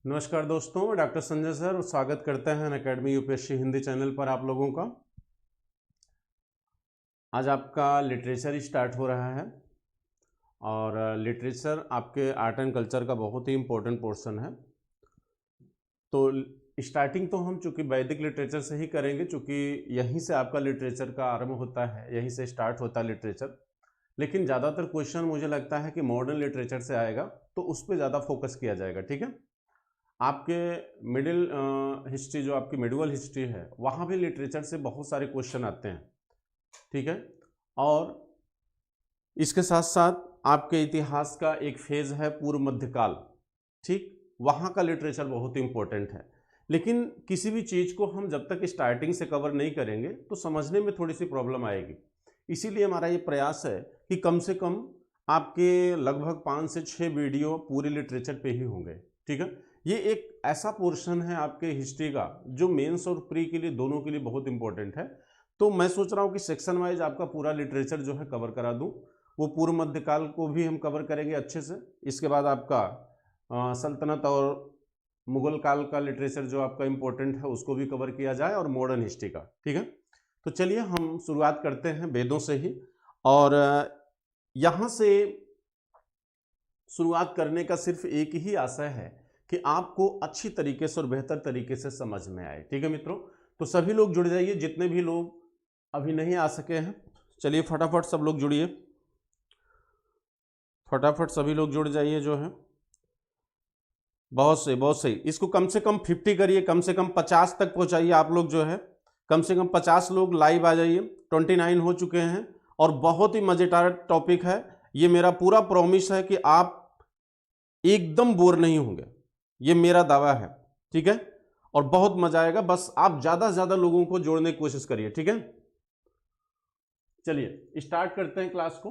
नमस्कार दोस्तों, मैं डॉक्टर संजय सर स्वागत करते हैं अनअकैडमी यूपीएससी हिंदी चैनल पर आप लोगों का। आज आपका लिटरेचर स्टार्ट हो रहा है और लिटरेचर आपके आर्ट एंड कल्चर का बहुत ही इम्पोर्टेंट पोर्शन है। तो स्टार्टिंग तो हम चूँकि वैदिक लिटरेचर से ही करेंगे, चूँकि यहीं से आपका लिटरेचर का आरंभ होता है, यहीं से स्टार्ट होता है लिटरेचर। लेकिन ज़्यादातर क्वेश्चन मुझे लगता है कि मॉडर्न लिटरेचर से आएगा, तो उस पर ज़्यादा फोकस किया जाएगा। ठीक है, आपके मिडिल हिस्ट्री जो आपकी मिडिवल हिस्ट्री है, वहाँ भी लिटरेचर से बहुत सारे क्वेश्चन आते हैं। ठीक है, और इसके साथ साथ आपके इतिहास का एक फेज है पूर्व मध्यकाल। ठीक, वहाँ का लिटरेचर बहुत इंपॉर्टेंट है। लेकिन किसी भी चीज़ को हम जब तक स्टार्टिंग से कवर नहीं करेंगे तो समझने में थोड़ी सी प्रॉब्लम आएगी। इसीलिए हमारा ये प्रयास है कि कम से कम आपके लगभग 5 से 6 वीडियो पूरे लिटरेचर पे ही होंगे। ठीक है, ये एक ऐसा पोर्शन है आपके हिस्ट्री का जो मेंस और प्री के लिए दोनों के लिए बहुत इंपॉर्टेंट है। तो मैं सोच रहा हूँ कि सेक्शन वाइज आपका पूरा लिटरेचर जो है कवर करा दूँ। वो पूर्व मध्यकाल को भी हम कवर करेंगे अच्छे से। इसके बाद आपका सल्तनत और मुगल काल का लिटरेचर जो आपका इम्पोर्टेंट है उसको भी कवर किया जाए, और मॉडर्न हिस्ट्री का। ठीक है, तो चलिए हम शुरुआत करते हैं वेदों से ही। और यहाँ से शुरुआत करने का सिर्फ एक ही आशय है कि आपको अच्छी तरीके से और बेहतर तरीके से समझ में आए। ठीक है मित्रों, तो सभी लोग जुड़ जाइए, जितने भी लोग अभी नहीं आ सके हैं। चलिए फटाफट सब लोग जुड़िए, फटाफट सभी लोग जुड़ जाइए जो है। बहुत सही, बहुत सही। इसको कम से कम 50 करिए, कम से कम 50 तक पहुंचाइए आप लोग जो है। कम से कम 50 लोग लाइव आ जाइए। 29 हो चुके हैं और बहुत ही मजेदार टॉपिक है ये। मेरा पूरा प्रॉमिस है कि आप एकदम बोर नहीं होंगे, ये मेरा दावा है। ठीक है, और बहुत मजा आएगा। बस आप ज्यादा से ज्यादा लोगों को जोड़ने की कोशिश करिए। ठीक है, चलिए स्टार्ट करते हैं क्लास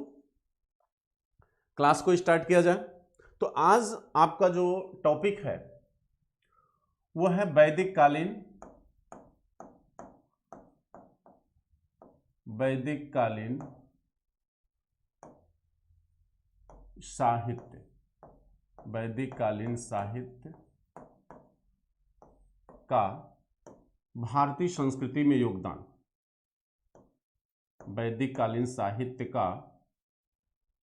को स्टार्ट किया जाए। तो आज आपका जो टॉपिक है वो है वैदिक कालीन साहित्य। वैदिक कालीन साहित्य का भारतीय संस्कृति में योगदान। वैदिक कालीन साहित्य का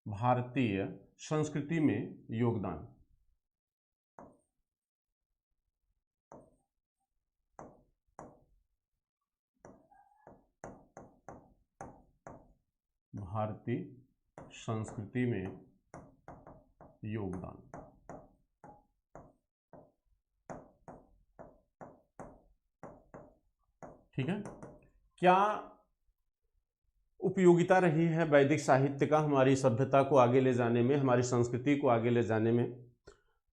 भारतीय संस्कृति में योगदान। भारतीय संस्कृति में योगदान। ठीक है, क्या उपयोगिता रही है वैदिक साहित्य का हमारी सभ्यता को आगे ले जाने में, हमारी संस्कृति को आगे ले जाने में?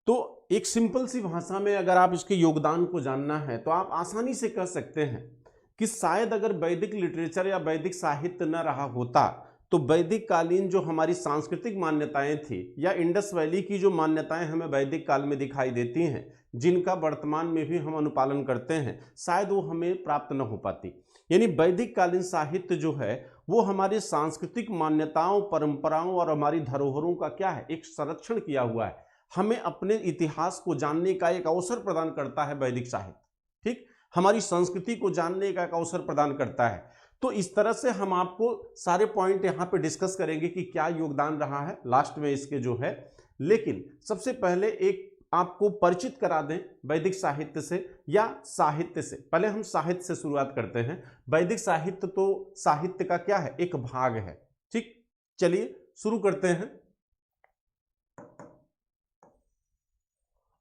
तो एक सिंपल सी भाषा में अगर आप इसके योगदान को जानना है तो आप आसानी से कह सकते हैं कि शायद अगर वैदिक लिटरेचर या वैदिक साहित्य न रहा होता तो वैदिक कालीन जो हमारी सांस्कृतिक मान्यताएं थी या इंडस वैली की जो मान्यताएं हमें वैदिक काल में दिखाई देती हैं, जिनका वर्तमान में भी हम अनुपालन करते हैं, शायद वो हमें प्राप्त न हो पाती। यानी वैदिक कालीन साहित्य जो है वो हमारी सांस्कृतिक मान्यताओं, परंपराओं और हमारी धरोहरों का क्या है, एक संरक्षण किया हुआ है। हमें अपने इतिहास को जानने का एक अवसर प्रदान करता है वैदिक साहित्य। ठीक, हमारी संस्कृति को जानने का एक अवसर प्रदान करता है। तो इस तरह से हम आपको सारे पॉइंट यहाँ पे डिस्कस करेंगे कि क्या योगदान रहा है लास्ट में इसके जो है। लेकिन सबसे पहले एक आपको परिचित करा दें वैदिक साहित्य से या साहित्य से। पहले हम साहित्य से शुरुआत करते हैं। वैदिक साहित्य तो साहित्य का क्या है, एक भाग है। ठीक, चलिए शुरू करते हैं।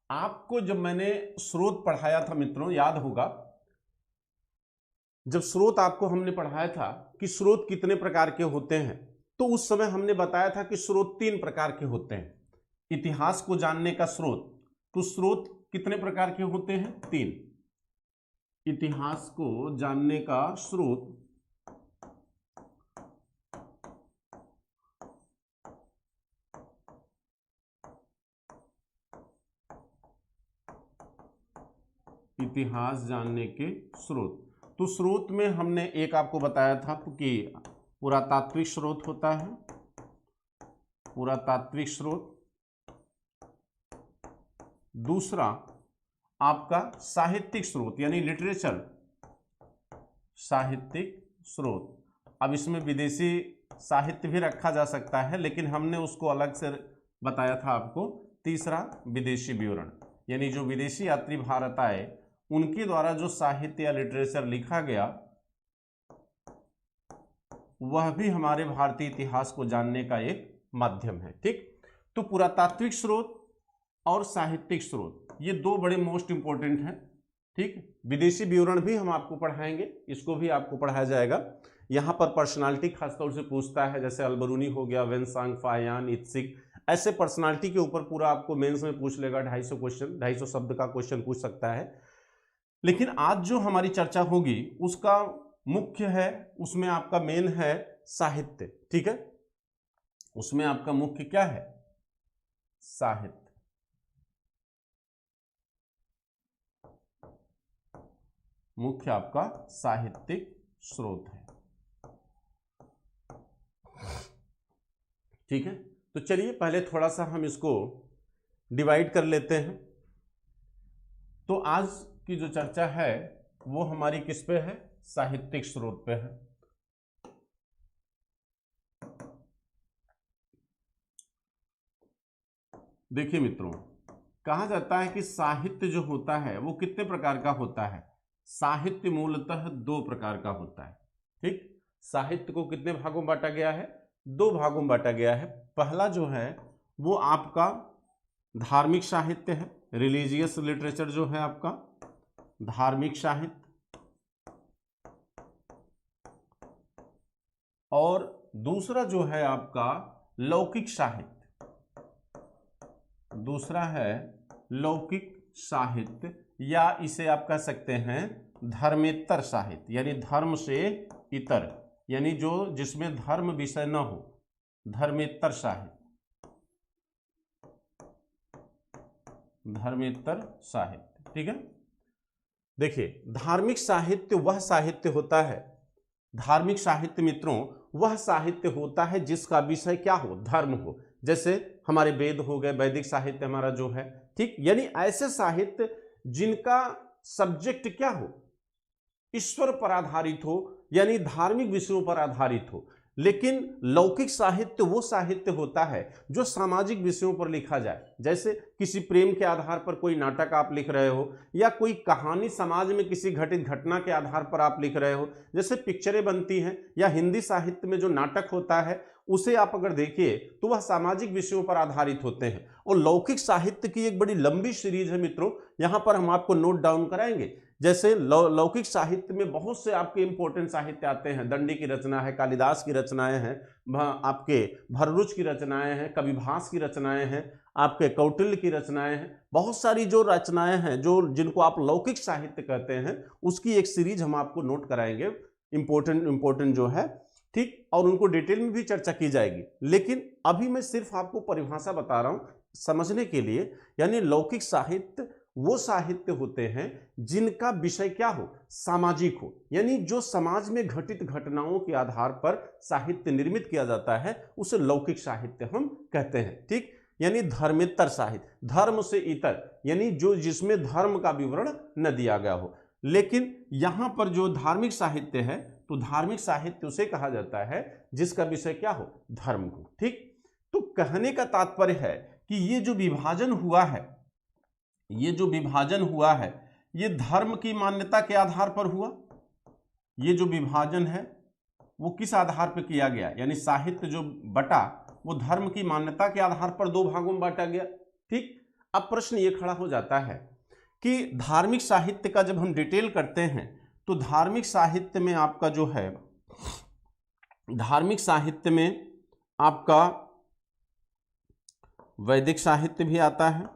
आपको जब मैंने स्रोत पढ़ाया था मित्रों, याद होगा जब स्रोत आपको हमने पढ़ाया था कि स्रोत कितने प्रकार के होते हैं, तो उस समय हमने बताया था कि स्रोत 3 प्रकार के होते हैं। इतिहास को जानने का स्रोत, तो स्रोत कितने प्रकार के होते हैं? 3। इतिहास को जानने का स्रोत इतिहास जानने के स्रोत। तो स्रोत में हमने एक आपको बताया था कि पुरातात्विक स्रोत होता है, पुरातात्विक स्रोत। दूसरा आपका साहित्यिक स्रोत यानी लिटरेचर साहित्यिक स्रोत। अब इसमें विदेशी साहित्य भी रखा जा सकता है, लेकिन हमने उसको अलग से बताया था आपको। तीसरा विदेशी विवरण, यानी जो विदेशी यात्री भारत आए उनके द्वारा जो साहित्य या लिटरेचर लिखा गया वह भी हमारे भारतीय इतिहास को जानने का एक माध्यम है। ठीक, तो पुरातात्विक स्रोत और साहित्यिक स्रोत ये दो बड़े मोस्ट इंपॉर्टेंट हैं। ठीक, विदेशी विवरण भी हम आपको पढ़ाएंगे, इसको भी आपको पढ़ाया जाएगा। यहाँ पर पर्सनालिटी खासतौर से पूछता है, जैसे अलबरूनी हो गया, वेनसांग, फायान, इत्सिक, ऐसे पर्सनालिटी के ऊपर पूरा आपको मेंस में पूछ लेगा। 250 क्वेश्चन, 250 शब्द का क्वेश्चन पूछ सकता है। लेकिन आज जो हमारी चर्चा होगी उसका मुख्य है, उसमें आपका मेन है साहित्य। ठीक है, उसमें आपका मुख्य क्या है? साहित्य। मुख्य आपका साहित्यिक स्रोत है। ठीक है, तो चलिए पहले थोड़ा सा हम इसको डिवाइड कर लेते हैं। तो आज की जो चर्चा है वो हमारी किस पे है? साहित्यिक स्रोत पे है। देखिए मित्रों, कहा जाता है कि साहित्य जो होता है वो कितने प्रकार का होता है? साहित्य मूलतः दो प्रकार का होता है। ठीक, साहित्य को कितने भागों में बांटा गया है? दो भागों में बांटा गया है। पहला जो है वो आपका धार्मिक साहित्य है, रिलीजियस लिटरेचर जो है आपका धार्मिक साहित्य, और दूसरा जो है आपका लौकिक साहित्य। दूसरा है लौकिक साहित्य, या इसे आप कह सकते हैं धर्मेतर साहित्य, यानी धर्म से इतर, यानी जो जिसमें धर्म विषय न हो, धर्मेतर साहित्य, धर्मेतर साहित्य। ठीक है, देखिए धार्मिक साहित्य वह साहित्य होता है, धार्मिक साहित्य मित्रों वह साहित्य होता है जिसका विषय क्या हो? धर्म हो। जैसे हमारे वेद हो गए, वैदिक साहित्य हमारा जो है। ठीक, यानी ऐसे साहित्य जिनका सब्जेक्ट क्या हो? ईश्वर पर आधारित हो, यानी धार्मिक विषयों पर आधारित हो। लेकिन लौकिक साहित्य वो साहित्य होता है जो सामाजिक विषयों पर लिखा जाए। जैसे किसी प्रेम के आधार पर कोई नाटक आप लिख रहे हो, या कोई कहानी समाज में किसी घटित घटना के आधार पर आप लिख रहे हो, जैसे पिक्चरें बनती हैं, या हिंदी साहित्य में जो नाटक होता है उसे आप अगर देखिए तो वह सामाजिक विषयों पर आधारित होते हैं। और लौकिक साहित्य की एक बड़ी लंबी सीरीज है मित्रों, यहां पर हम आपको नोट डाउन कराएंगे। जैसे लौकिक साहित्य में बहुत से आपके इंपॉर्टेंट साहित्य आते हैं। दंडी की रचना है, कालिदास की रचनाएं हैं, आपके भररुच की रचनाएं हैं, कविभास की रचनाएं हैं, आपके कौटिल्य की रचनाएं हैं। बहुत सारी जो रचनाएं हैं जो जिनको आप लौकिक साहित्य कहते हैं, उसकी एक सीरीज हम आपको नोट कराएंगे, इंपॉर्टेंट जो है। ठीक, और उनको डिटेल में भी चर्चा की जाएगी। लेकिन अभी मैं सिर्फ आपको परिभाषा बता रहा हूं समझने के लिए। यानी लौकिक साहित्य वो साहित्य होते हैं जिनका विषय क्या हो? सामाजिक हो, यानी जो समाज में घटित घटनाओं के आधार पर साहित्य निर्मित किया जाता है उसे लौकिक साहित्य हम कहते हैं। ठीक, यानी धर्मेतर साहित्य, धर्म से इतर, यानी जो जिसमें धर्म का विवरण न दिया गया हो। लेकिन यहां पर जो धार्मिक साहित्य है, तो धार्मिक साहित्य उसे कहा जाता है जिसका विषय क्या हो? धर्म हो। ठीक, तो कहने का तात्पर्य है कि ये जो विभाजन हुआ है, ये जो विभाजन हुआ है ये धर्म की मान्यता के आधार पर हुआ। ये जो विभाजन है वो किस आधार पर किया गया? यानी साहित्य जो बटा वो धर्म की मान्यता के आधार पर दो भागों में बांटा गया। ठीक, अब प्रश्न ये खड़ा हो जाता है कि धार्मिक साहित्य का जब हम डिटेल करते हैं तो धार्मिक साहित्य में आपका जो है, धार्मिक साहित्य में आपका वैदिक साहित्य भी आता है,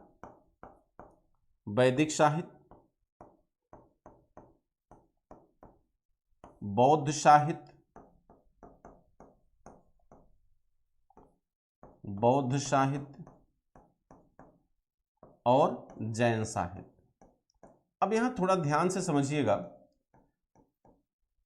वैदिक साहित्य, बौद्ध साहित्य, बौद्ध साहित्य और जैन साहित्य। अब यहां थोड़ा ध्यान से समझिएगा।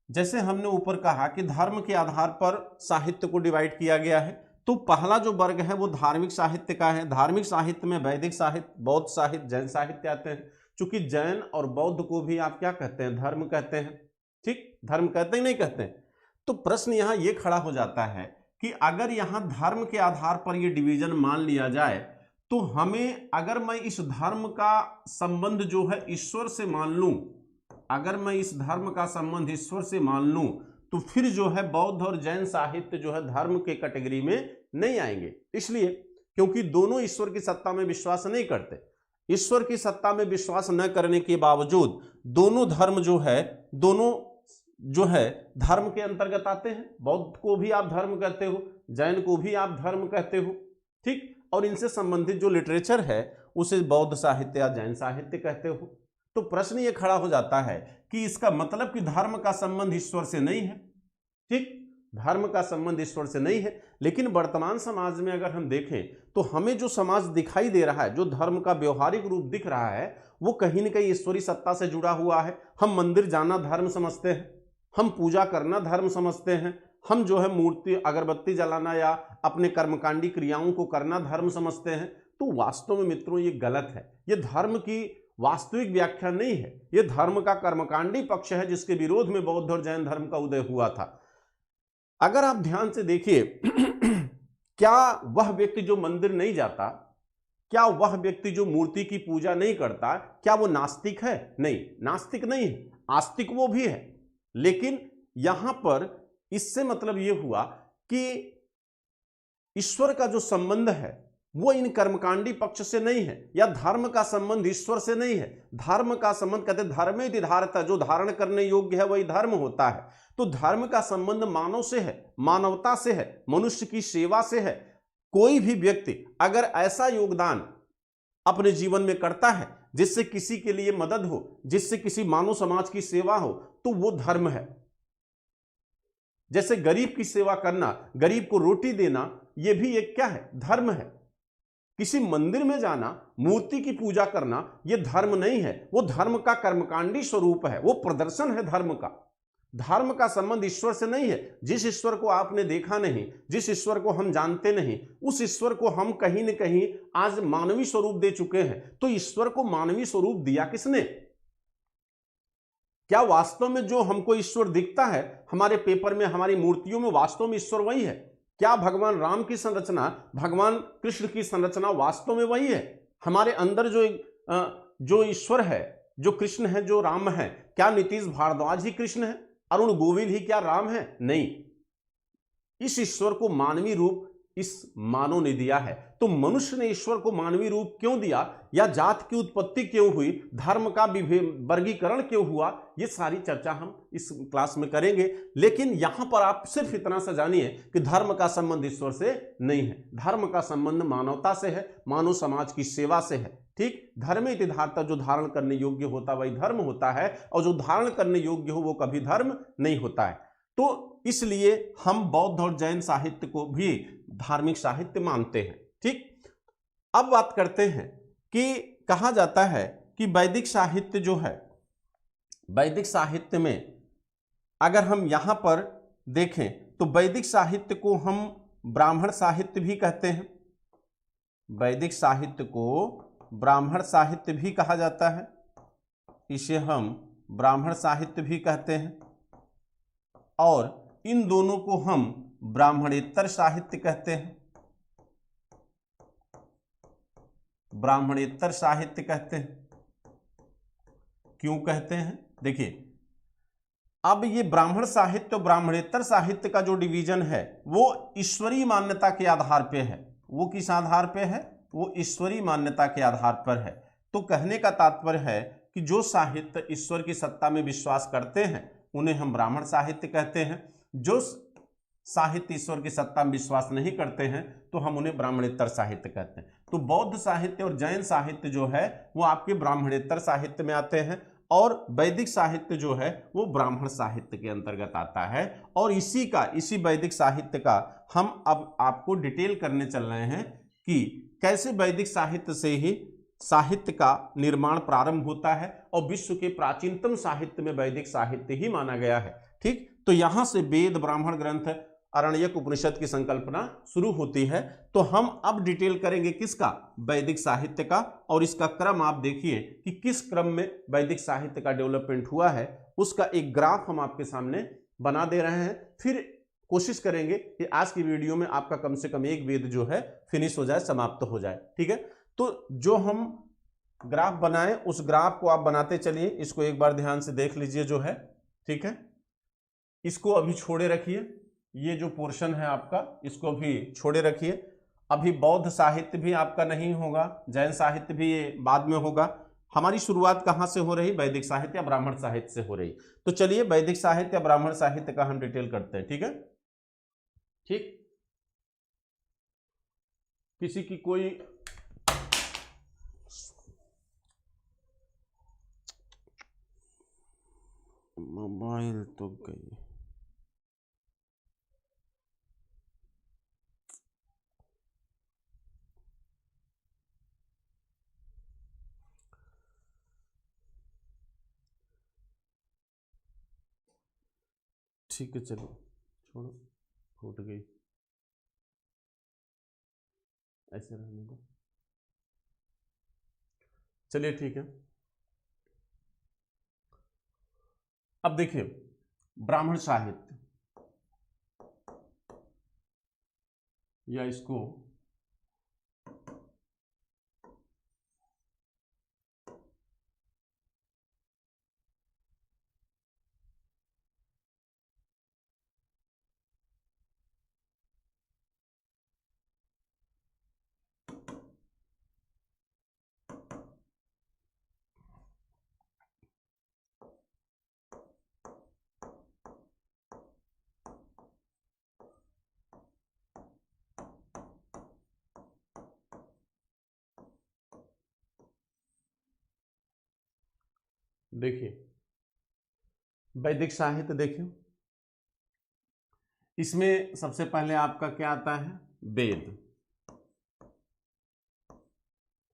जैसे हमने ऊपर कहा कि धर्म के आधार पर साहित्य को डिवाइड किया गया है, तो पहला जो वर्ग है वो धार्मिक साहित्य का है। धार्मिक साहित्य में वैदिक साहित्य, बौद्ध साहित्य, जैन साहित्य आते हैं। चूंकि जैन और बौद्ध को भी आप क्या कहते हैं, धर्म कहते हैं। ठीक, धर्म कहते ही नहीं कहते हैं। तो प्रश्न यहां ये खड़ा हो जाता है कि अगर यहां धर्म के आधार पर ये डिवीजन मान लिया जाए तो हमें, अगर मैं इस धर्म का संबंध जो है ईश्वर से मान लूं, अगर मैं इस धर्म का संबंध ईश्वर से मान लूं तो फिर जो है बौद्ध और जैन साहित्य जो है धर्म के कैटेगरी में नहीं आएंगे। इसलिए क्योंकि दोनों ईश्वर की सत्ता में विश्वास नहीं करते। ईश्वर की सत्ता में विश्वास न करने के बावजूद दोनों धर्म जो है, दोनों जो है धर्म के अंतर्गत आते हैं। बौद्ध को भी आप धर्म कहते हो, जैन को भी आप धर्म कहते हो। ठीक, और इनसे संबंधित जो लिटरेचर है उसे बौद्ध साहित्य या जैन साहित्य कहते हो। तो प्रश्न ये खड़ा हो जाता है कि इसका मतलब कि धर्म का संबंध ईश्वर से नहीं है। ठीक, धर्म का संबंध ईश्वर से नहीं है। लेकिन वर्तमान समाज में अगर हम देखें तो हमें जो समाज दिखाई दे रहा है, जो धर्म का व्यवहारिक रूप दिख रहा है, वो कहीं न कहीं ईश्वरी सत्ता से जुड़ा हुआ है। हम मंदिर जाना धर्म समझते हैं, हम पूजा करना धर्म समझते हैं, हम जो है मूर्ति अगरबत्ती जलाना या अपने कर्मकांडी क्रियाओं को करना धर्म समझते हैं। तो वास्तव में मित्रों ये गलत है। ये धर्म की वास्तविक व्याख्या नहीं है। ये धर्म का कर्मकांडी पक्ष है जिसके विरोध में बौद्ध और जैन धर्म का उदय हुआ था। अगर आप ध्यान से देखिए क्या वह व्यक्ति जो मंदिर नहीं जाता, क्या वह व्यक्ति जो मूर्ति की पूजा नहीं करता, क्या वो नास्तिक है? नहीं, नास्तिक नहीं है, आस्तिक वो भी है। लेकिन यहां पर इससे मतलब यह हुआ कि ईश्वर का जो संबंध है वो इन कर्मकांडी पक्ष से नहीं है, या धर्म का संबंध ईश्वर से नहीं है। धर्म का संबंध, कहते धर्मेति धारता, जो धारण करने योग्य है वही धर्म होता है। तो धर्म का संबंध मानव से है, मानवता से है, मनुष्य की सेवा से है। कोई भी व्यक्ति अगर ऐसा योगदान अपने जीवन में करता है जिससे किसी के लिए मदद हो, जिससे किसी मानव समाज की सेवा हो, तो वो धर्म है। जैसे गरीब की सेवा करना, गरीब को रोटी देना, यह भी एक क्या है, धर्म है। किसी मंदिर में जाना, मूर्ति की पूजा करना, यह धर्म नहीं है, वो धर्म का कर्मकांडी स्वरूप है, वो प्रदर्शन है धर्म का। धर्म का संबंध ईश्वर से नहीं है। जिस ईश्वर को आपने देखा नहीं, जिस ईश्वर को हम जानते नहीं, उस ईश्वर को हम कहीं न कहीं आज मानवीय स्वरूप दे चुके हैं। तो ईश्वर को मानवीय स्वरूप दिया किसने? क्या वास्तव में जो हमको ईश्वर दिखता है हमारे पेपर में, हमारी मूर्तियों में, वास्तव में ईश्वर वही है? क्या भगवान राम की संरचना, भगवान कृष्ण की संरचना वास्तव में वही है? हमारे अंदर जो ईश्वर है, जो कृष्ण है, जो राम है, क्या नीतीश भारद्वाज ही कृष्ण है? अरुण गोविल ही क्या राम है? नहीं। इस ईश्वर को मानवीय रूप इस मानव ने दिया है। तो मनुष्य ने ईश्वर को मानवीय रूप क्यों दिया, या जात की उत्पत्ति क्यों हुई, धर्म का वर्गीकरण क्यों हुआ, ये सारी चर्चा हम इस क्लास में करेंगे। लेकिन यहां पर आप सिर्फ इतना सा जानिए कि धर्म का संबंध ईश्वर से नहीं है, धर्म का संबंध मानवता से है, मानव समाज की सेवा से है। ठीक, धर्मेति धार्ता, जो धारण करने योग्य होता वही धर्म होता है, और जो धारण करने योग्य हो वो कभी धर्म नहीं होता है। तो इसलिए हम बौद्ध और जैन साहित्य को भी धार्मिक साहित्य मानते हैं। ठीक, अब बात करते हैं कि कहा जाता है कि वैदिक साहित्य जो है, वैदिक साहित्य में अगर हम यहां पर देखें तो वैदिक साहित्य को हम ब्राह्मण साहित्य भी कहते हैं। वैदिक साहित्य को ब्राह्मण साहित्य भी कहा जाता है, इसे हम ब्राह्मण साहित्य भी कहते हैं। और इन दोनों को हम ब्राह्मणेतर साहित्य कहते हैं, ब्राह्मणेतर साहित्य कहते हैं। क्यों कहते हैं? देखिए, अब ये ब्राह्मण साहित्य और ब्राह्मणेतर साहित्य का जो डिवीजन है वो ईश्वरीय मान्यता के आधार पे है। वो किस आधार पे है? वो ईश्वरीय मान्यता के आधार पर है। तो कहने का तात्पर्य है कि जो साहित्य ईश्वर की सत्ता में विश्वास करते हैं उन्हें हम ब्राह्मण साहित्य कहते हैं। जो साहित्य ईश्वर की सत्ता में विश्वास नहीं करते हैं तो हम उन्हें ब्राह्मणेतर साहित्य कहते हैं। तो बौद्ध साहित्य और जैन साहित्य जो है वो आपके ब्राह्मणेतर साहित्य में आते हैं, और वैदिक साहित्य जो है वो ब्राह्मण साहित्य के अंतर्गत आता है। और इसी वैदिक साहित्य का हम अब आपको डिटेल करने चल रहे हैं कि कैसे वैदिक साहित्य से ही साहित्य का निर्माण प्रारंभ होता है, और विश्व के प्राचीनतम साहित्य में वैदिक साहित्य ही माना गया है। ठीक, तो यहां से वेद, ब्राह्मण ग्रंथ आरण्यक उपनिषद की संकल्पना शुरू होती है। तो हम अब डिटेल करेंगे किसका, वैदिक साहित्य का, और इसका क्रम आप देखिए कि किस क्रम में वैदिक साहित्य का डेवलपमेंट हुआ है, उसका एक ग्राफ हम आपके सामने बना दे रहे हैं। फिर कोशिश करेंगे कि आज की वीडियो में आपका कम से कम एक वेद जो है फिनिश हो जाए, समाप्त हो जाए। ठीक है, तो जो हम ग्राफ बनाए उस ग्राफ को आप बनाते चलिए, इसको एक बार ध्यान से देख लीजिए जो है। ठीक है, इसको अभी छोड़े रखिए, ये जो पोर्शन है आपका इसको भी छोड़े रखिए। अभी बौद्ध साहित्य भी आपका नहीं होगा, जैन साहित्य भी ये बाद में होगा। हमारी शुरुआत कहाँ से हो रही, वैदिक साहित्य या ब्राह्मण साहित्य से हो रही। तो चलिए वैदिक साहित्य या ब्राह्मण साहित्य का हम डिटेल करते हैं। ठीक है, ठीक, किसी की कोई मोबाइल तो गई, ठीक है चलो छोड़ो, फूट गई, ऐसे रहने दो। चलिए ठीक है, अब देखिए ब्राह्मण साहित्य या इसको देखिए वैदिक साहित्य देखिए, इसमें सबसे पहले आपका क्या आता है, वेद।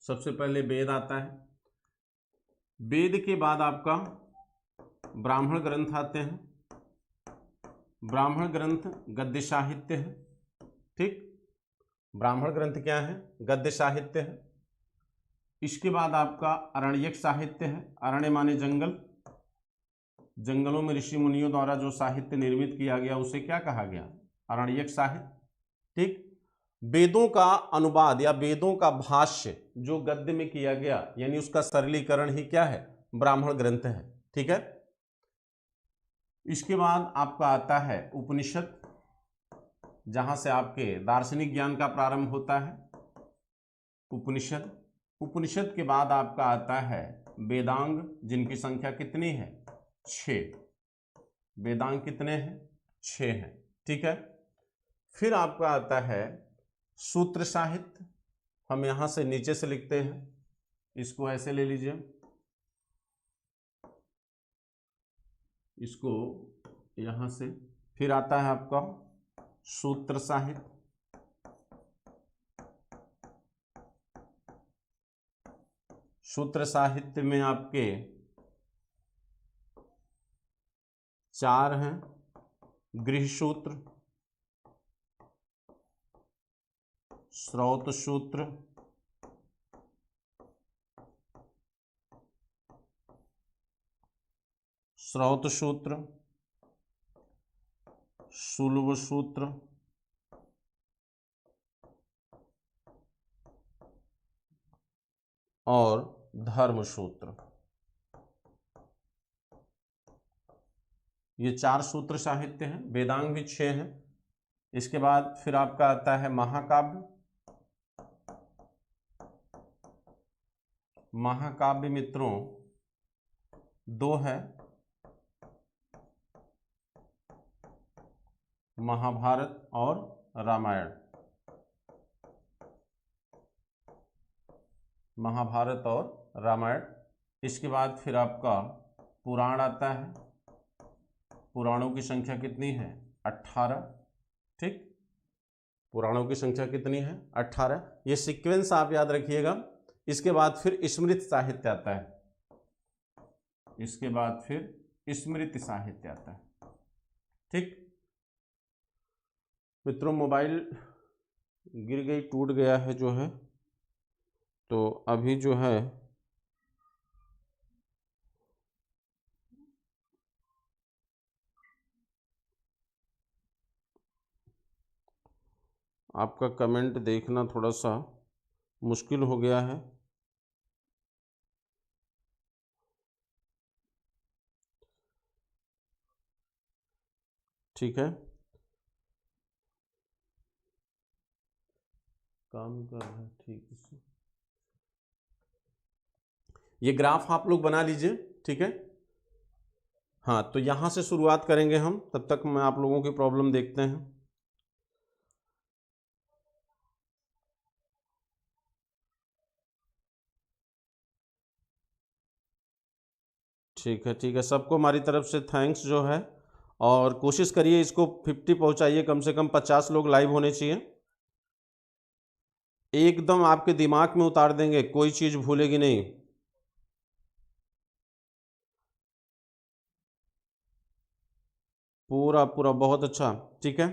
सबसे पहले वेद आता है, वेद के बाद आपका ब्राह्मण ग्रंथ आते हैं। ब्राह्मण ग्रंथ गद्य साहित्य है। ठीक, ब्राह्मण ग्रंथ क्या है, गद्य साहित्य है। इसके बाद आपका अरण्यक साहित्य है। अरण्य माने जंगल, जंगलों में ऋषि मुनियों द्वारा जो साहित्य निर्मित किया गया उसे क्या कहा गया, अरण्यक साहित्य। ठीक, वेदों का अनुवाद या वेदों का भाष्य जो गद्य में किया गया, यानी उसका सरलीकरण ही क्या है, ब्राह्मण ग्रंथ है। ठीक है, इसके बाद आपका आता है उपनिषद, जहां से आपके दार्शनिक ज्ञान का प्रारंभ होता है, उपनिषद। उपनिषद के बाद आपका आता है वेदांग, जिनकी संख्या कितनी है, 6। वेदांग कितने हैं, 6 हैं। ठीक है, फिर आपका आता है सूत्र साहित्य। हम यहां से नीचे से लिखते हैं, इसको ऐसे ले लीजिए, इसको यहां से। फिर आता है आपका सूत्र साहित्य। सूत्र साहित्य में आपके 4 हैं, गृह सूत्र, श्रौत सूत्र, श्रौत सूत्र, शुल्ब सूत्र, और धर्म सूत्र। ये 4 सूत्र साहित्य हैं। वेदांग भी 6 हैं। इसके बाद फिर आपका आता है महाकाव्य। महाकाव्य मित्रों 2 है, महाभारत और रामायण। महाभारत और रामायण। इसके बाद फिर आपका पुराण आता है। पुराणों की संख्या कितनी है, 18। ठीक, पुराणों की संख्या कितनी है, 18। ये सीक्वेंस आप याद रखिएगा। इसके बाद फिर स्मृति साहित्य आता है। इसके बाद फिर स्मृति साहित्य आता है। ठीक, मित्रों मोबाइल गिर गई, टूट गया है जो है, तो अभी जो है आपका कमेंट देखना थोड़ा सा मुश्किल हो गया है। ठीक है, काम कर रहा है ठीक है। ये ग्राफ आप लोग बना लीजिए, ठीक है। हाँ, तो यहाँ से शुरुआत करेंगे हम, तब तक मैं आप लोगों की प्रॉब्लम देखते हैं। ठीक है, ठीक है, सबको हमारी तरफ से थैंक्स जो है, और कोशिश करिए इसको 50 पहुंचाइए, कम से कम 50 लोग लाइव होने चाहिए। एकदम आपके दिमाग में उतार देंगे, कोई चीज भूलेगी नहीं। पूरा पूरा बहुत अच्छा, ठीक है।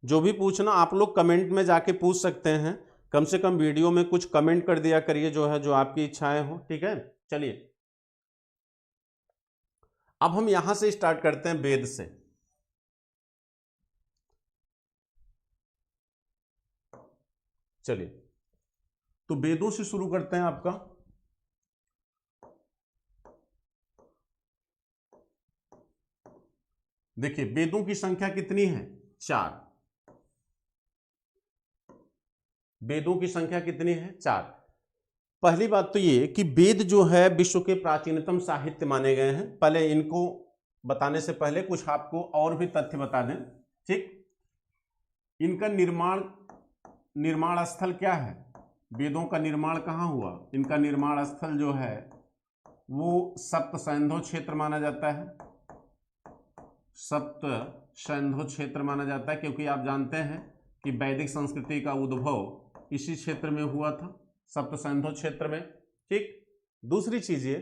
जो भी पूछना आप लोग कमेंट में जाके पूछ सकते हैं, कम से कम वीडियो में कुछ कमेंट कर दिया करिए जो है, जो आपकी इच्छाएं हो, ठीक है। चलिए अब हम यहां से स्टार्ट करते हैं वेद से। चलिए तो वेदों से शुरू करते हैं आपका। देखिए वेदों की संख्या कितनी है? 4। वेदों की संख्या कितनी है? 4। पहली बात तो ये कि वेद जो है विश्व के प्राचीनतम साहित्य माने गए हैं। पहले इनको बताने से पहले कुछ आपको और भी तथ्य बता दें, ठीक। इनका निर्माण स्थल क्या है? वेदों का निर्माण कहाँ हुआ? इनका निर्माण स्थल जो है वो सप्त सैंधव क्षेत्र माना जाता है। सप्त सैंधव क्षेत्र माना जाता है, क्योंकि आप जानते हैं कि वैदिक संस्कृति का उद्भव इसी क्षेत्र में हुआ था, सप्त सैंधव क्षेत्र में, ठीक। दूसरी चीज ये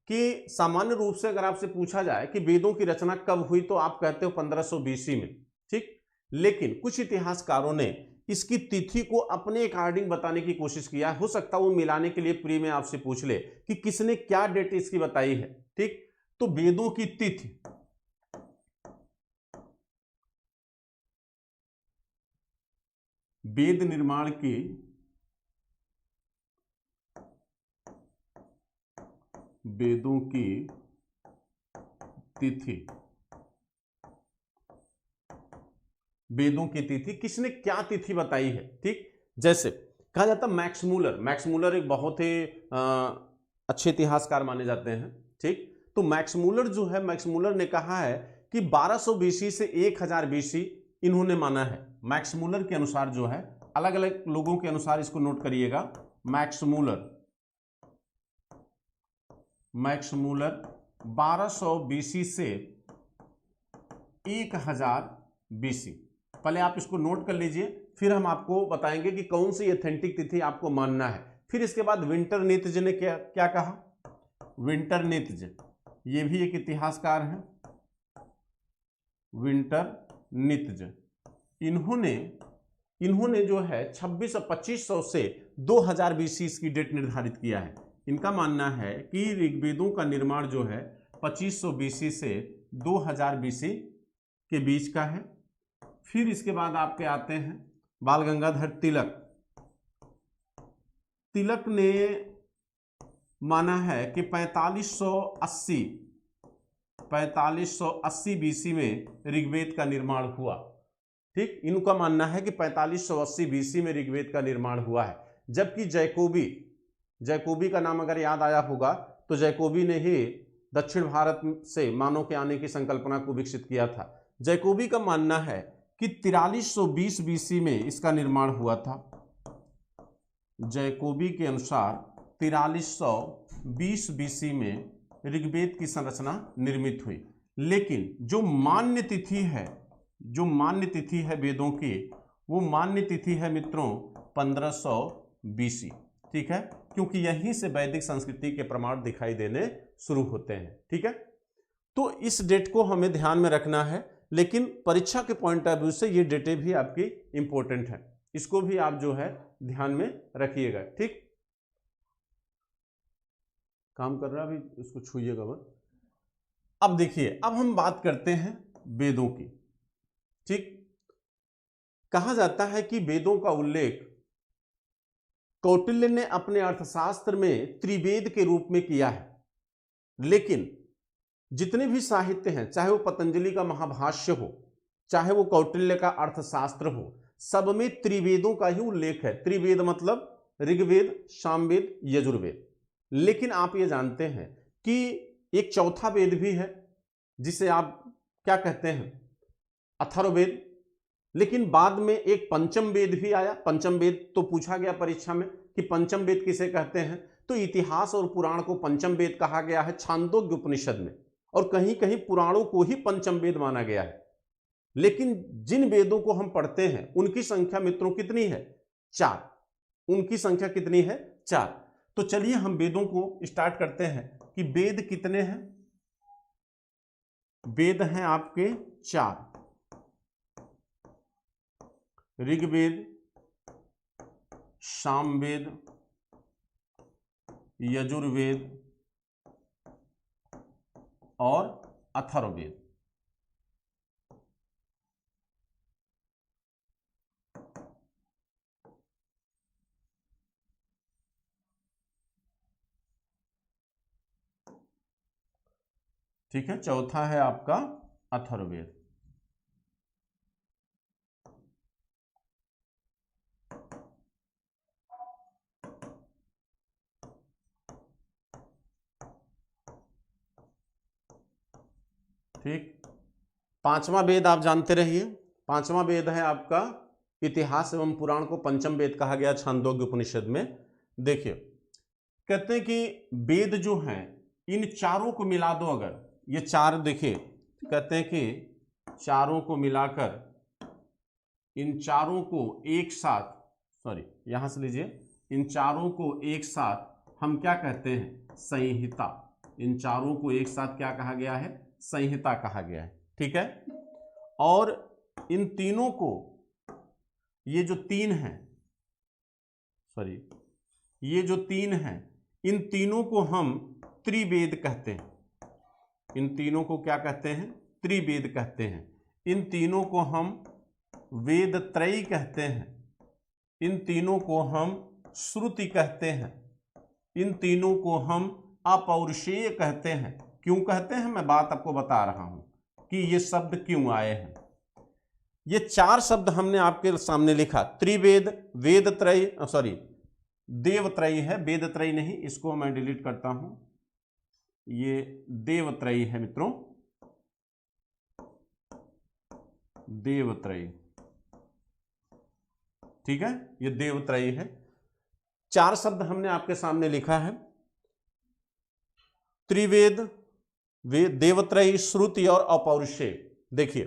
कि सामान्य रूप से अगर आपसे पूछा जाए कि वेदों की रचना कब हुई, तो आप कहते हो 1500 BC में, ठीक। लेकिन कुछ इतिहासकारों ने इसकी तिथि को अपने अकॉर्डिंग बताने की कोशिश किया। हो सकता है वो मिलाने के लिए प्री में आपसे पूछ ले कि किसने क्या डेट इसकी बताई है, ठीक। तो वेदों की तिथि, वेद निर्माण की वेदों की तिथि, वेदों की तिथि किसने क्या तिथि बताई है, ठीक। जैसे कहा जाता मैक्स मूलर एक बहुत ही अच्छे इतिहासकार माने जाते हैं, ठीक। तो मैक्स मूलर ने कहा है कि 1200 BC से 1000 BC इन्होंने माना है। मैक्स मूलर के अनुसार जो है, अलग अलग लोगों के अनुसार इसको नोट करिएगा। मैक्स मूलर 1200 BC से 1000 BC, पहले आप इसको नोट कर लीजिए, फिर हम आपको बताएंगे कि कौन सी ऑथेंटिक तिथि आपको मानना है। फिर इसके बाद विंटरनित्ज ने क्या कहा? विंटरनित्ज, ये भी एक इतिहासकार हैं, विंटरनित्ज। इन्होंने जो है 2500 से 2000 BC इसकी डेट निर्धारित किया है। इनका मानना है कि ऋग्वेदों का निर्माण जो है 2500 BC से 2000 BC के बीच का है। फिर इसके बाद आपके आते हैं बाल गंगाधर तिलक ने माना है कि 4580 BC में ऋग्वेद का निर्माण हुआ, ठीक। इनका मानना है कि 4580 BC में ऋग्वेद का निर्माण हुआ है। जबकि जैकोबी का नाम अगर याद आया होगा, तो जैकोबी ने ही दक्षिण भारत से मानव के आने की संकल्पना को विकसित किया था। जैकोबी का मानना है कि 4320 BC में इसका निर्माण हुआ था। जैकोबी के अनुसार 4320 BC में ऋग्वेद की संरचना निर्मित हुई। लेकिन जो मान्य तिथि है वेदों की, वो मान्य तिथि है मित्रों 1500 BC, ठीक है, क्योंकि यहीं से वैदिक संस्कृति के प्रमाण दिखाई देने शुरू होते हैं, ठीक है। तो इस डेट को हमें ध्यान में रखना है लेकिन परीक्षा के पॉइंट ऑफ व्यू से ये डेटे भी आपकी इंपॉर्टेंट है, इसको भी आप जो है ध्यान में रखिएगा। ठीक, काम कर रहा है अभी, इसको छूइएगा मत। अब देखिए, अब हम बात करते हैं वेदों की। ठीक, कहा जाता है कि वेदों का उल्लेख कौटिल्य ने अपने अर्थशास्त्र में त्रिवेद के रूप में किया है, लेकिन जितने भी साहित्य हैं, चाहे वो पतंजलि का महाभाष्य हो, चाहे वो कौटिल्य का अर्थशास्त्र हो, सब में त्रिवेदों का ही उल्लेख है। त्रिवेद मतलब ऋग्वेद, सामवेद, यजुर्वेद। लेकिन आप ये जानते हैं कि एक चौथा वेद भी है जिसे आप क्या कहते हैं, अथर्ववेद। लेकिन बाद में एक पंचम वेद भी आया। पंचम वेद तो पूछा गया परीक्षा में कि पंचम वेद किसे कहते हैं, तो इतिहास और पुराण को पंचम वेद कहा गया है छांदोग्य उपनिषद में, और कहीं कहीं पुराणों को ही पंचम वेद माना गया है। लेकिन जिन वेदों को हम पढ़ते हैं उनकी संख्या मित्रों कितनी है, 4। उनकी संख्या कितनी है, 4। तो चलिए हम वेदों को स्टार्ट करते हैं कि वेद कितने हैं। वेद हैं आपके 4, ऋग्वेद, सामवेद, यजुर्वेद और अथर्ववेद। ठीक है, चौथा है आपका अथर्ववेद। ठीक, पांचवा वेद आप जानते रहिए। पांचवा वेद है आपका इतिहास एवं पुराण को पंचम वेद कहा गया छांदोग्य उपनिषद में। देखिए, कहते हैं कि वेद जो हैं इन चारों को मिला दो, अगर ये 4 देखिए, कहते हैं कि चारों को मिलाकर इन चारों को एक साथ, सॉरी यहां से लीजिए, इन चारों को एक साथ हम क्या कहते हैं, संहिता। इन चारों को एक साथ क्या कहा गया है, संहिता कहा गया है। ठीक है, और इन तीनों को, ये जो 3 हैं, सॉरी ये जो 3 हैं, इन तीनों को हम त्रिवेद कहते हैं। इन तीनों को क्या कहते हैं, त्रिवेद कहते हैं। इन तीनों को हम वेद त्रयी कहते हैं। इन तीनों को हम श्रुति कहते हैं। इन तीनों को हम अपौरुषेय कहते हैं। क्यों कहते हैं, मैं बात आपको बता रहा हूं कि ये शब्द क्यों आए हैं। ये 4 शब्द हमने आपके सामने लिखा, त्रिवेद, वेद त्रयी, सॉरी देवत्रयी है, वेद त्रयी नहीं, इसको मैं डिलीट करता हूं, ये देवत्रयी है मित्रों, देवत्रयी। ठीक है, ये देवत्रयी है। 4 शब्द हमने आपके सामने लिखा है, त्रिवेद, देवत्रयी, श्रुति और अपौरुषेय। देखिए,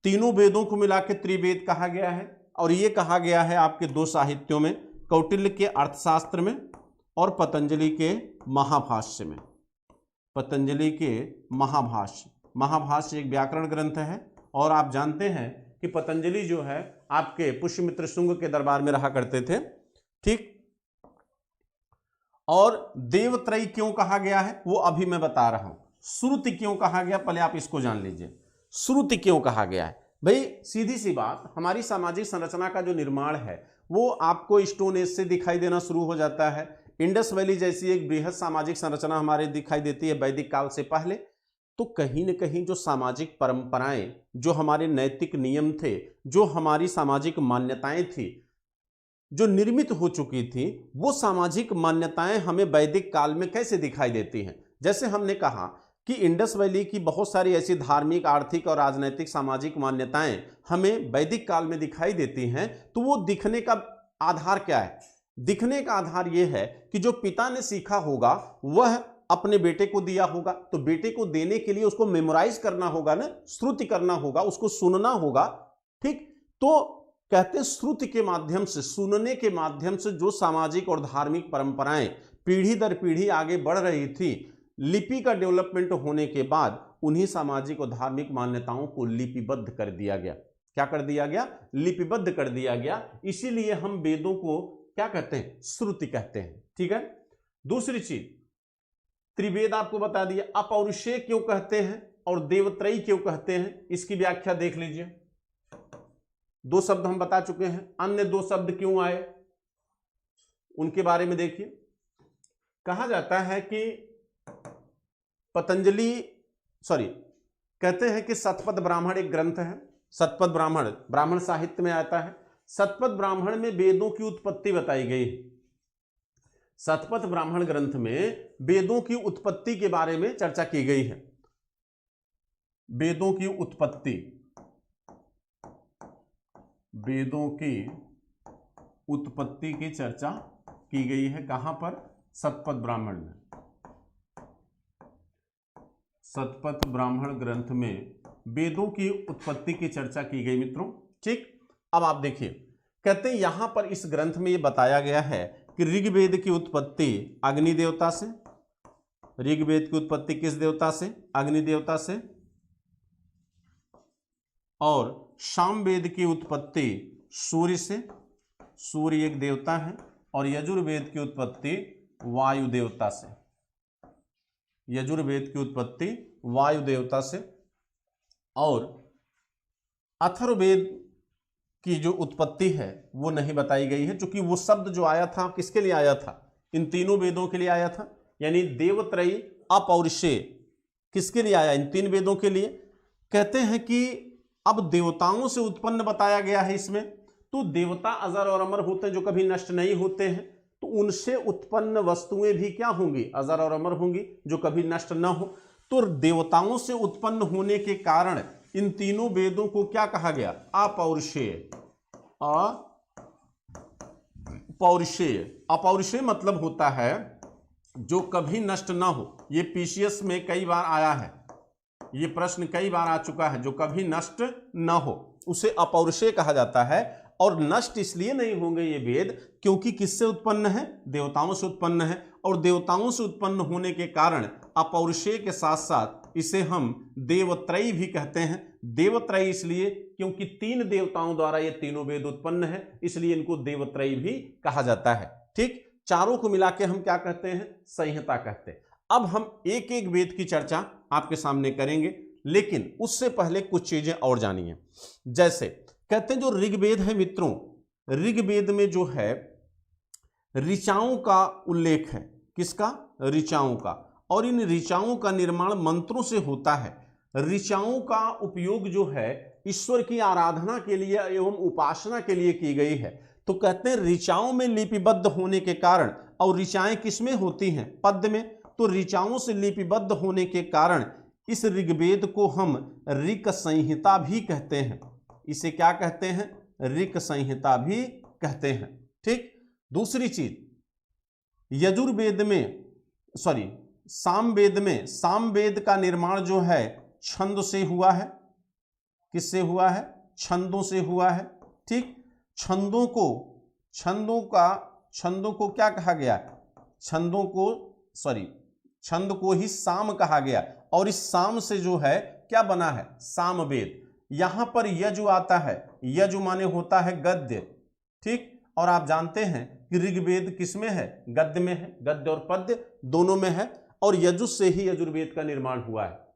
तीनों वेदों को मिला के त्रिवेद कहा गया है, और ये कहा गया है आपके 2 साहित्यों में, कौटिल्य के अर्थशास्त्र में और पतंजलि के महाभाष्य में। पतंजलि के महाभाष्य, महाभाष्य एक व्याकरण ग्रंथ है, और आप जानते हैं कि पतंजलि जो है आपके पुष्यमित्र शुंग के दरबार में रहा करते थे। ठीक, और देवत्रयी क्यों कहा गया है वो अभी मैं बता रहा हूं। श्रुति क्यों कहा गया, पहले आप इसको जान लीजिए। श्रुति क्यों कहा गया है, भाई सीधी सी बात, हमारी सामाजिक संरचना का जो निर्माण है वो आपको स्टोन एज से दिखाई देना शुरू हो जाता है। इंडस वैली जैसी एक बृहद सामाजिक संरचना हमारे दिखाई देती है वैदिक काल से पहले। तो कहीं न कहीं जो सामाजिक परंपराएं, जो हमारे नैतिक नियम थे, जो हमारी सामाजिक मान्यताएं थी, जो निर्मित हो चुकी थी, वो सामाजिक मान्यताएं हमें वैदिक काल में कैसे दिखाई देती हैं। जैसे हमने कहा कि इंडस वैली की बहुत सारी ऐसी धार्मिक, आर्थिक और राजनैतिक सामाजिक मान्यताएं हमें वैदिक काल में दिखाई देती हैं। तो वो दिखने का आधार क्या है, दिखने का आधार यह है कि जो पिता ने सीखा होगा वह अपने बेटे को दिया होगा, तो बेटे को देने के लिए उसको मेमोराइज करना होगा ना, श्रुति करना होगा, उसको सुनना होगा। ठीक, तो कहते हैं श्रुति के माध्यम से, सुनने के माध्यम से जो सामाजिक और धार्मिक परंपराएं पीढ़ी दर पीढ़ी आगे बढ़ रही थी, लिपि का डेवलपमेंट होने के बाद उन्हीं सामाजिक और धार्मिक मान्यताओं को लिपिबद्ध कर दिया गया। क्या कर दिया गया? लिपिबद्ध कर दिया गया। इसीलिए हम वेदों को क्या कहते हैं? श्रुति कहते हैं। ठीक है। दूसरी चीज, त्रिवेद आपको बता दिया। अपौरुषेय क्यों कहते हैं और देवत्रयी क्यों कहते हैं, इसकी व्याख्या देख लीजिए। दो शब्द हम बता चुके हैं, अन्य दो शब्द क्यों आए उनके बारे में देखिए। कहा जाता है कि कहते हैं कि शतपथ ब्राह्मण एक ग्रंथ है। शतपथ ब्राह्मण साहित्य में आता है। शतपथ ब्राह्मण में वेदों की उत्पत्ति बताई गई है। शतपथ ब्राह्मण ग्रंथ में वेदों की उत्पत्ति के बारे में चर्चा की गई है। वेदों की उत्पत्ति की चर्चा की गई है। कहां पर? शतपथ ब्राह्मण में। शतपथ ब्राह्मण ग्रंथ में वेदों की उत्पत्ति की चर्चा की गई मित्रों। ठीक। अब आप देखिए, कहते हैं यहां पर इस ग्रंथ में यह बताया गया है कि ऋग्वेद की उत्पत्ति अग्नि देवता से। ऋग्वेद की उत्पत्ति किस देवता से? अग्नि देवता से। और सामवेद की उत्पत्ति सूर्य से। सूर्य एक देवता है। और यजुर्वेद की उत्पत्ति वायु देवता से। यजुर्वेद की उत्पत्ति वायु देवता से। और अथर्ववेद की जो उत्पत्ति है वो नहीं बताई गई है, क्योंकि वो शब्द जो आया था किसके लिए आया था? इन तीनों वेदों के लिए आया था। यानी देवत्रयी अपौरुषेय किसके लिए आया? इन तीन वेदों के लिए। कहते हैं कि अब देवताओं से उत्पन्न बताया गया है इसमें, तो देवता अजर और अमर होते हैं जो कभी नष्ट नहीं होते हैं, तो उनसे उत्पन्न वस्तुएं भी क्या होंगी? अजर और अमर होंगी, जो कभी नष्ट न हो। तो देवताओं से उत्पन्न होने के कारण इन तीनों वेदों को क्या कहा गया? अपौरुषेय। अपौरुषेय मतलब होता है जो कभी नष्ट ना हो। ये पीसीएस में कई बार आया है, ये प्रश्न कई बार आ चुका है। जो कभी नष्ट ना हो उसे अपौरुषेय कहा जाता है। और नष्ट इसलिए नहीं होंगे ये वेद क्योंकि किससे उत्पन्न है? देवताओं से उत्पन्न है। और देवताओं से उत्पन्न होने के कारण अपौरुषेय के साथ साथ इसे हम देवत्रयी भी कहते हैं। देवत्रयी इसलिए क्योंकि तीन देवताओं द्वारा ये तीनों वेद उत्पन्न है, इसलिए इनको देवत्रयी भी कहा जाता है। ठीक। चारों को मिला के हम क्या कहते हैं? संहिता कहते हैं। अब हम एक एक वेद की चर्चा आपके सामने करेंगे, लेकिन उससे पहले कुछ चीजें और जानिए। जैसे कहते हैं जो ऋग्वेद है मित्रों, ऋग्वेद में जो है ऋचाओं का उल्लेख है। किसका? ऋचाओं का। और इन ऋचाओं का निर्माण मंत्रों से होता है। ऋचाओं का उपयोग जो है ईश्वर की आराधना के लिए एवं उपासना के लिए की गई है। तो कहते हैं ऋचाओं में लिपिबद्ध होने के कारण, और ऋचाएं किसमें होती हैं? पद्य में। तो ऋचाओं से लिपिबद्ध होने के कारण इस ऋग्वेद को हम ऋक संहिता भी कहते हैं। इसे क्या कहते हैं? ऋक संहिता भी कहते हैं। ठीक। दूसरी चीज, यजुर्वेद में सामवेद का निर्माण जो है छंद से हुआ है। किससे हुआ है? छंदों से हुआ है। ठीक। छंदों को क्या कहा गया? छंद को ही साम कहा गया। और इस साम से जो है क्या बना है? सामवेद। यहां पर यजु आता है। यजु माने होता है गद्य। ठीक। और आप जानते हैं कि ऋग्वेद किसमें है? गद्य में है। गद्य और पद्य दोनों में है। और यजु से ही यजुर्वेद का निर्माण हुआ है।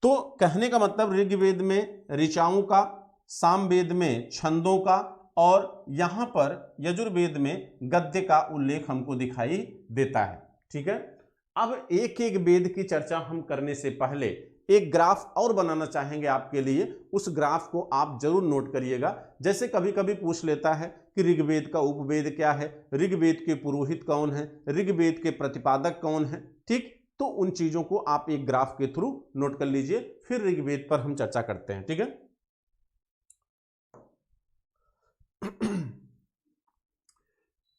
तो कहने का मतलब ऋग्वेद में ऋचाओं का, सामवेद में छंदों का, और यहां पर यजुर्वेद में गद्य का उल्लेख हमको दिखाई देता है। ठीक है। अब एक एक वेद की चर्चा हम करने से पहले एक ग्राफ और बनाना चाहेंगे आपके लिए। उस ग्राफ को आप जरूर नोट करिएगा। जैसे कभी कभी पूछ लेता है कि ऋग्वेद का उपवेद क्या है, ऋग्वेद के पुरोहित कौन है, ऋग्वेद के प्रतिपादक कौन है। ठीक। तो उन चीजों को आप एक ग्राफ के थ्रू नोट कर लीजिए, फिर ऋग्वेद पर हम चर्चा करते हैं। ठीक है।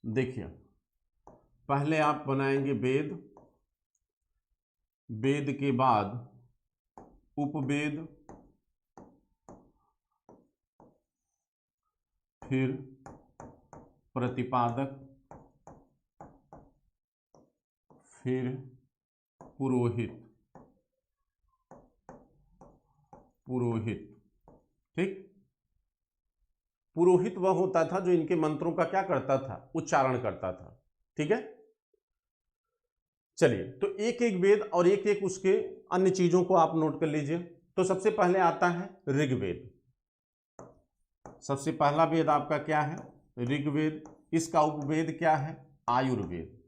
देखिए, पहले आप बनाएंगे वेद, वेद के बाद उपवेद, फिर प्रतिपादक, फिर पुरोहित। पुरोहित। ठीक, पुरोहित वह होता था जो इनके मंत्रों का क्या करता था, उच्चारण करता था। ठीक है, चलिए तो एक एक वेद और एक एक उसके अन्य चीजों को आप नोट कर लीजिए। तो सबसे पहले आता है ऋग्वेद। सबसे पहला वेद आपका क्या है, ऋग्वेद। इसका उपवेद क्या है, आयुर्वेद।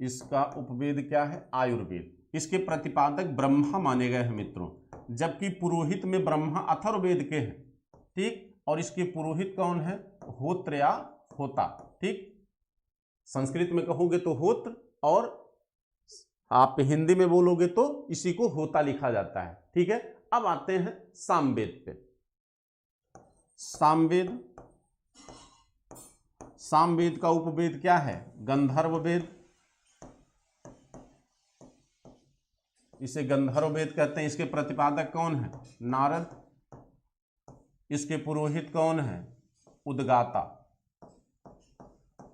इसका उपवेद क्या है, आयुर्वेद। इसके प्रतिपादक ब्रह्मा माने गए हैं मित्रों, जबकि पुरोहित में ब्रह्मा अथर्ववेद के हैं। ठीक, और इसके पुरोहित कौन है, होत्र या होता। ठीक, संस्कृत में कहोगे तो होत्र, और आप हिंदी में बोलोगे तो इसी को होता लिखा जाता है। ठीक है, अब आते हैं सामवेद पे। सामवेद, सामवेद का उपवेद क्या है, गंधर्व वेद। इसे गंधर्व वेद कहते हैं। इसके प्रतिपादक कौन है, नारद। इसके पुरोहित कौन है, उद्गाता।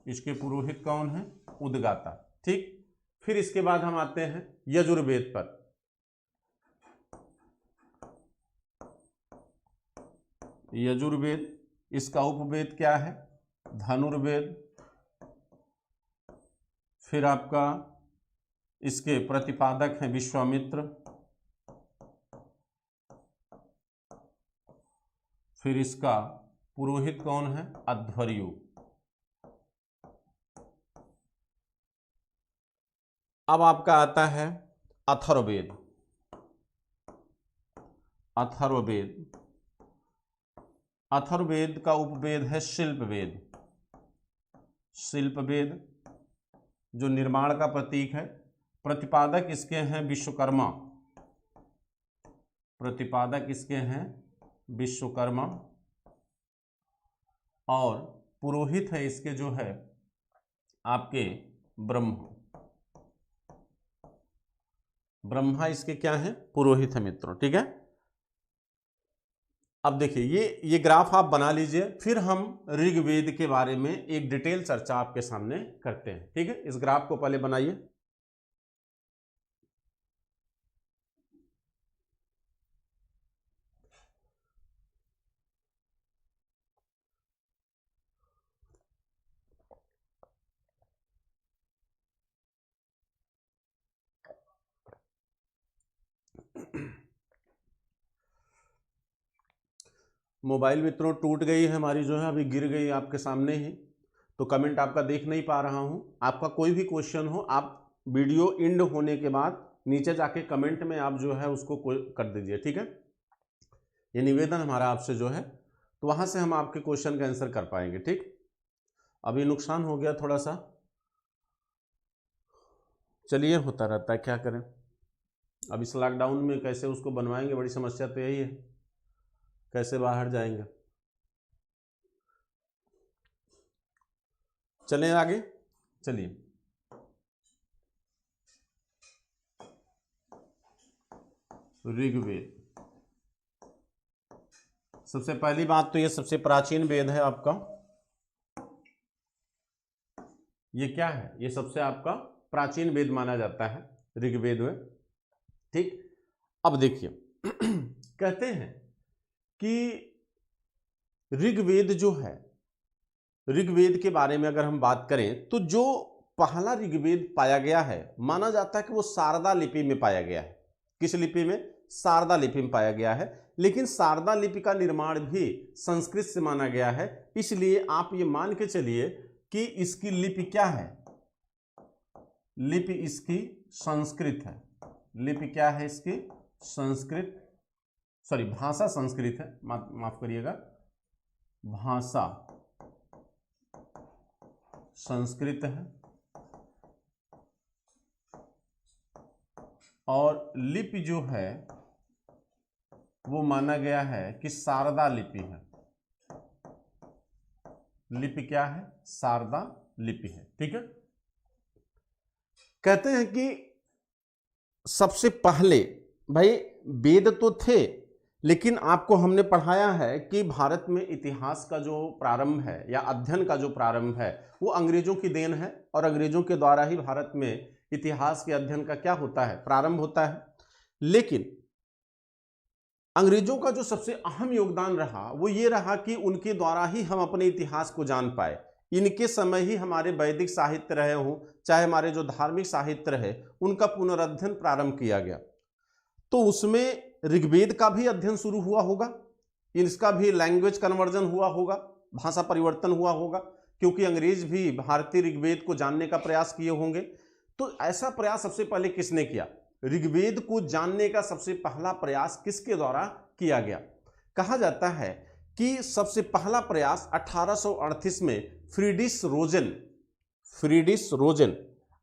इसके पुरोहित कौन है, उद्गाता। ठीक, फिर इसके बाद हम आते हैं यजुर्वेद पर। यजुर्वेद, इसका उपवेद क्या है, धनुर्वेद। फिर आपका इसके प्रतिपादक हैं विश्वामित्र। फिर इसका पुरोहित कौन है, अध्वर्यु। अब आपका आता है अथर्ववेद। अथर्ववेद, अथर्ववेद का उपवेद है शिल्पवेद। शिल्पवेद जो निर्माण का प्रतीक है। प्रतिपादक इसके हैं विश्वकर्मा। प्रतिपादक इसके हैं विश्वकर्मा, और पुरोहित है इसके जो है आपके ब्रह्मा। ब्रह्मा इसके क्या है, पुरोहित है मित्रों। ठीक है, अब देखिए ये ग्राफ आप बना लीजिए, फिर हम ऋग्वेद के बारे में एक डिटेल चर्चा आपके सामने करते हैं। ठीक है, इस ग्राफ को पहले बनाइए। मोबाइल मित्रों टूट गई है हमारी, जो है अभी गिर गई आपके सामने ही, तो कमेंट आपका देख नहीं पा रहा हूं। आपका कोई भी क्वेश्चन हो, आप वीडियो एंड होने के बाद नीचे जाके कमेंट में आप जो है उसको कर दीजिए। ठीक है, ये निवेदन हमारा आपसे जो है, तो वहां से हम आपके क्वेश्चन का आंसर कर पाएंगे। ठीक, अभी नुकसान हो गया थोड़ा सा, चलिए होता रहता है, क्या करें। अब इस लॉकडाउन में कैसे उसको बनवाएंगे, बड़ी समस्या तो यही है, कैसे बाहर जाएंगे। चलें आगे, चलिए। ऋग्वेद, सबसे पहली बात तो ये सबसे प्राचीन वेद है आपका। ये क्या है, ये सबसे आपका प्राचीन वेद माना जाता है ऋग्वेद में। ठीक, अब देखिए कहते हैं कि ऋग्वेद जो है, ऋग्वेद के बारे में अगर हम बात करें तो जो पहला ऋग्वेद पाया गया है, माना जाता है कि वो शारदा लिपि में पाया गया है। किस लिपि में, शारदा लिपि में पाया गया है। लेकिन शारदा लिपि का निर्माण भी संस्कृत से माना गया है, इसलिए आप ये मान के चलिए कि इसकी लिपि क्या है, लिपि इसकी संस्कृत है। लिपि क्या है इसकी, संस्कृत, सॉरी भाषा संस्कृत है, माफ करिएगा, भाषा संस्कृत है, और लिपि जो है वो माना गया है कि शारदा लिपि है। लिपि क्या है, शारदा लिपि है। ठीक है, कहते हैं कि सबसे पहले भाई वेद तो थे, लेकिन आपको हमने पढ़ाया है कि भारत में इतिहास का जो प्रारंभ है या अध्ययन का जो प्रारंभ है वो अंग्रेजों की देन है, और अंग्रेजों के द्वारा ही भारत में इतिहास के अध्ययन का क्या होता है, प्रारंभ होता है। लेकिन अंग्रेजों का जो सबसे अहम योगदान रहा वो ये रहा कि उनके द्वारा ही हम अपने इतिहास को जान पाए। इनके समय ही हमारे वैदिक साहित्य रहे हों, चाहे हमारे जो धार्मिक साहित्य रहे, उनका पुनरुत्थान प्रारंभ किया गया। तो उसमें ऋग्वेद का भी अध्ययन शुरू हुआ होगा, इसका भी लैंग्वेज कन्वर्जन हुआ होगा, भाषा परिवर्तन हुआ होगा, क्योंकि अंग्रेज भी भारतीय ऋग्वेद को जानने का प्रयास किए होंगे। तो ऐसा प्रयास सबसे पहले किसने किया? ऋग्वेद को जानने का सबसे पहला प्रयास किसके द्वारा किया गया? कहा जाता है कि सबसे पहला प्रयास 1838 में फ्रीडिश रोजन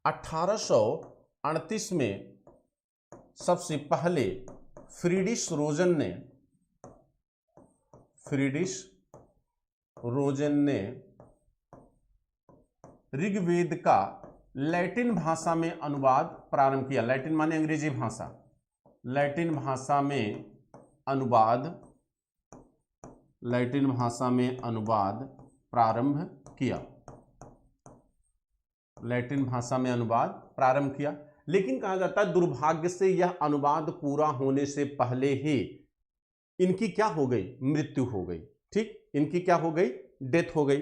1838 में सबसे पहले फ्रीडिश रोजन ने ऋग्वेद का लैटिन भाषा में अनुवाद प्रारंभ किया। लैटिन माने अंग्रेजी भाषा, लैटिन भाषा में अनुवाद प्रारंभ किया, लैटिन भाषा में अनुवाद प्रारंभ किया। लेकिन कहा जाता है दुर्भाग्य से यह अनुवाद पूरा होने से पहले ही इनकी क्या हो गई? मृत्यु हो गई। ठीक, इनकी क्या हो गई? डेथ हो गई।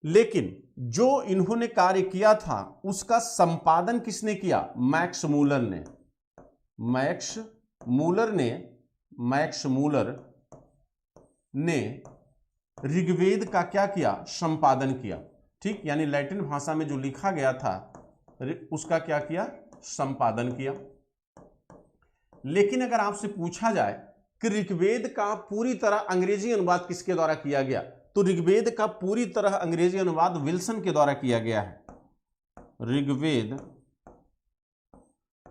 लेकिन जो इन्होंने कार्य किया था उसका संपादन किसने किया? मैक्स मूलर ने ऋग्वेद का क्या किया? संपादन किया। ठीक, यानी लैटिन भाषा में जो लिखा गया था उसका क्या किया? संपादन किया। लेकिन अगर आपसे पूछा जाए कि ऋग्वेद का पूरी तरह अंग्रेजी अनुवाद किसके द्वारा किया गया, तो ऋग्वेद का पूरी तरह अंग्रेजी अनुवाद विल्सन के द्वारा किया गया है। ऋग्वेद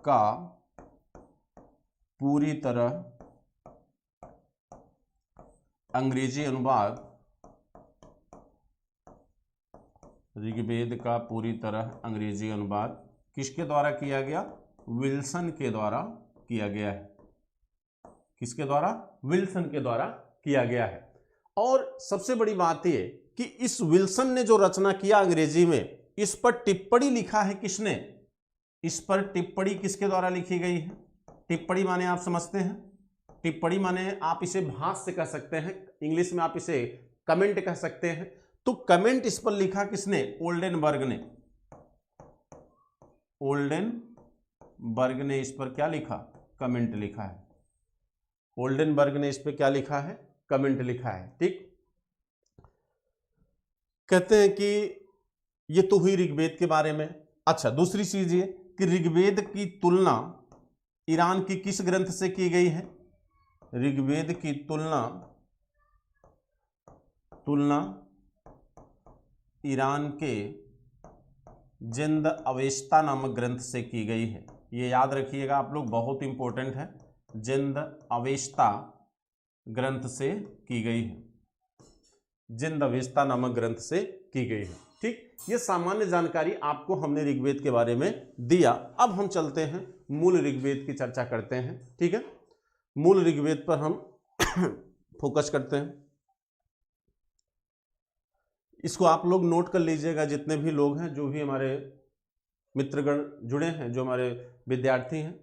का पूरी तरह अंग्रेजी अनुवाद किसके द्वारा किया गया? विल्सन के द्वारा किया गया है। किसके द्वारा? विल्सन के द्वारा किया गया है। और सबसे बड़ी बात यह कि इस विल्सन ने जो रचना किया अंग्रेजी में, इस पर टिप्पणी लिखा है किसने? इस पर टिप्पणी किसके द्वारा लिखी गई है? टिप्पणी माने आप समझते हैं, टिप्पणी माने आप इसे भाष्य कह सकते हैं, इंग्लिश में आप इसे कमेंट कह सकते हैं। तो कमेंट इस पर लिखा किसने? ओल्डेनबर्ग ने इस पर क्या लिखा? कमेंट लिखा है। ओल्डेनबर्ग ने इस पर क्या लिखा है? कमेंट लिखा है। ठीक, कहते हैं कि ये तो हुई ऋग्वेद के बारे में। अच्छा, दूसरी चीज ये कि ऋग्वेद की तुलना ईरान की किस ग्रंथ से की गई है? ऋग्वेद की तुलना ईरान के जिंद अवेस्ता नामक ग्रंथ से की गई है। ये याद रखिएगा आप लोग, बहुत इंपॉर्टेंट है। जिंद अवेस्ता ग्रंथ से की गई है, जिंद अवेस्ता नामक ग्रंथ से की गई है। ठीक, ये सामान्य जानकारी आपको हमने ऋग्वेद के बारे में दिया। अब हम चलते हैं मूल ऋग्वेद की चर्चा करते हैं। ठीक है, मूल ऋग्वेद पर हम फोकस करते हैं। इसको आप लोग नोट कर लीजिएगा, जितने भी लोग हैं, जो भी हमारे मित्रगण जुड़े हैं, जो हमारे विद्यार्थी हैं,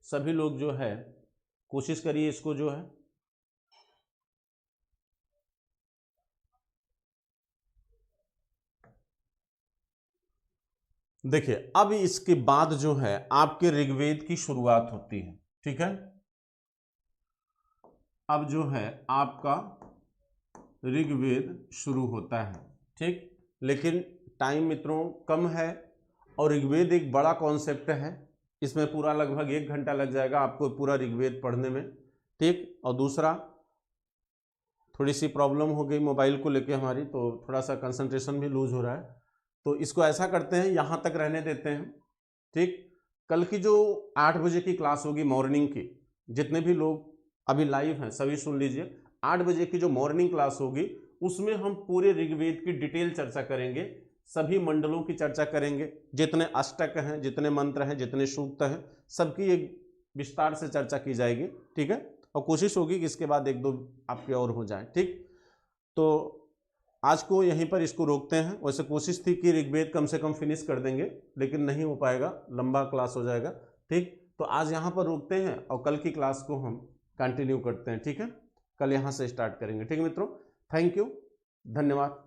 सभी लोग जो है कोशिश करिए इसको जो है देखिए। अब इसके बाद जो है आपके ऋग्वेद की शुरुआत होती है। ठीक है, अब जो है आपका ऋग्वेद शुरू होता है। ठीक, लेकिन टाइम मित्रों कम है और ऋग्वेद एक बड़ा कॉन्सेप्ट है, इसमें पूरा लगभग 1 घंटा लग जाएगा आपको पूरा ऋग्वेद पढ़ने में। ठीक, और दूसरा थोड़ी सी प्रॉब्लम हो गई मोबाइल को लेके हमारी, तो थोड़ा सा कंसंट्रेशन भी लूज हो रहा है, तो इसको ऐसा करते हैं, यहाँ तक रहने देते हैं। ठीक, कल की जो 8 बजे की क्लास होगी मॉर्निंग की, जितने भी लोग अभी लाइव हैं सभी सुन लीजिए। 8 बजे की जो मॉर्निंग क्लास होगी उसमें हम पूरे ऋग्वेद की डिटेल चर्चा करेंगे, सभी मंडलों की चर्चा करेंगे, जितने अष्टक हैं, जितने मंत्र हैं, जितने सूक्त हैं, सबकी एक विस्तार से चर्चा की जाएगी। ठीक है, और कोशिश होगी कि इसके बाद 1-2 आपके और हो जाए। ठीक, तो आज को यहीं पर इसको रोकते हैं। वैसे कोशिश थी कि ऋग्वेद कम से कम फिनिश कर देंगे, लेकिन नहीं हो पाएगा, लंबा क्लास हो जाएगा। ठीक, तो आज यहाँ पर रोकते हैं और कल की क्लास को हम कंटिन्यू करते हैं। ठीक है, कल यहाँ से स्टार्ट करेंगे। ठीक है मित्रों, थैंक यू, धन्यवाद।